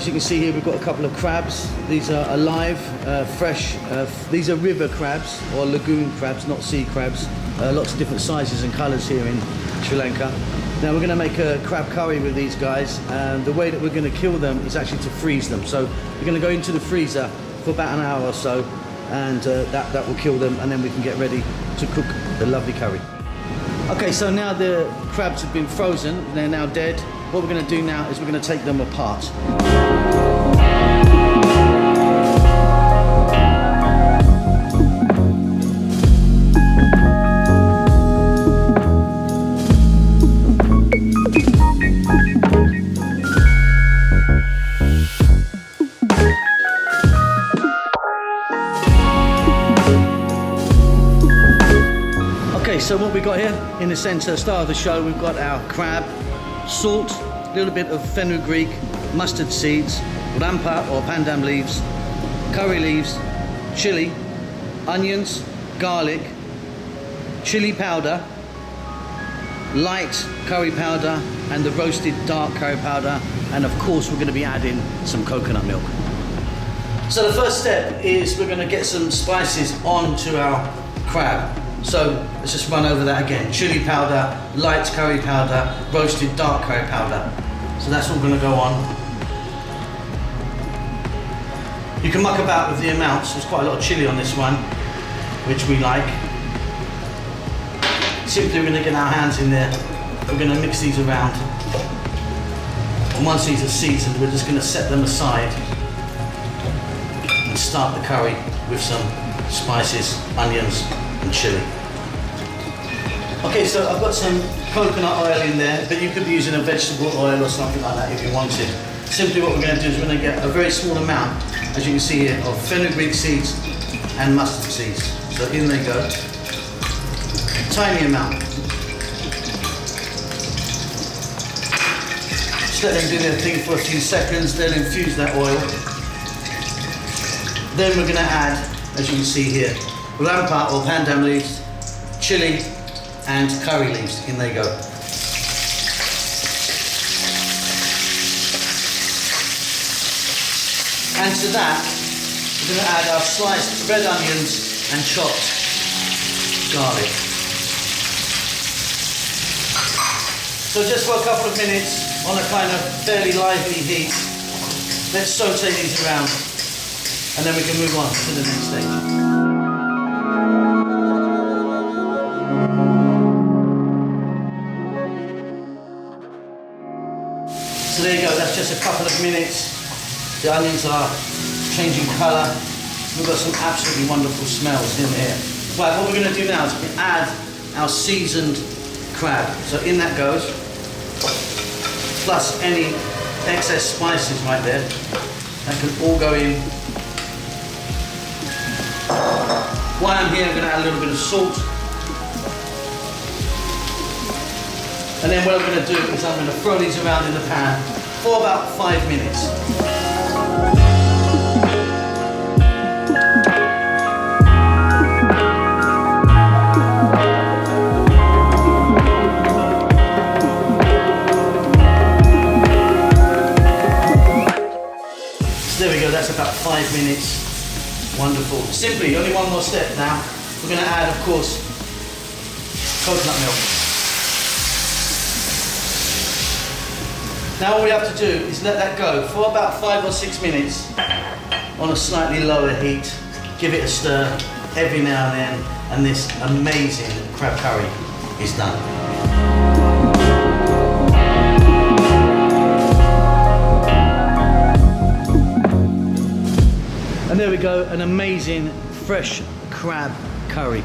as you can see here, we've got a couple of crabs. These are alive, fresh. These are river crabs or lagoon crabs, not sea crabs. Lots of different sizes and colours here in Sri Lanka. Now we're going to make a crab curry with these guys, and the way that we're going to kill them is actually to freeze them. So we're going to go into the freezer for about an hour or so, and that will kill them, and then we can get ready to cook the lovely curry. Okay, so now the crabs have been frozen, they're now dead. What we're going to do now is we're going to take them apart. Okay, so what we got here in the centre, start of the show, we've got our crab, salt, a little bit of fenugreek, mustard seeds, rampa or pandan leaves, curry leaves, chili, onions, garlic, chili powder, light curry powder, and the roasted dark curry powder, and of course we're going to be adding some coconut milk. So the first step is we're going to get some spices onto our crab. So let's just run over that again. Chili powder, light curry powder, roasted dark curry powder. So that's all going to go on. You can muck about with the amounts. There's quite a lot of chili on this one, which we like. Simply we're going to get our hands in there. We're going to mix these around. And once these are seasoned, we're just going to set them aside and start the curry with some spices, onions and chili. Okay, so I've got some coconut oil in there, but you could be using a vegetable oil or something like that if you wanted. Simply what we're going to do is we're going to get a very small amount, as you can see here, of fenugreek seeds and mustard seeds. So in they go. Tiny amount. Just let them do their thing for a few seconds, they'll infuse that oil. Then we're going to add, as you can see here, rampa or pandan leaves, chili, and curry leaves. In they go. And to that, we're going to add our sliced red onions and chopped garlic. So just for a couple of minutes on a kind of fairly lively heat, let's saute these around, and then we can move on to the next stage. So there you go, that's just a couple of minutes. The onions are changing colour. We've got some absolutely wonderful smells in here. Right, what we're going to do now is we add our seasoned crab. So in that goes, plus any excess spices right there. That can all go in. While I'm here, I'm going to add a little bit of salt. And then what I'm going to do is I'm going to throw these around in the pan for about 5 minutes. So there we go, that's about 5 minutes. Wonderful. Simply, only one more step now. We're going to add, of course, coconut milk. Now all we have to do is let that go for about 5 or 6 minutes on a slightly lower heat. Give it a stir every now and then, and this amazing crab curry is done. And there we go, an amazing fresh crab curry.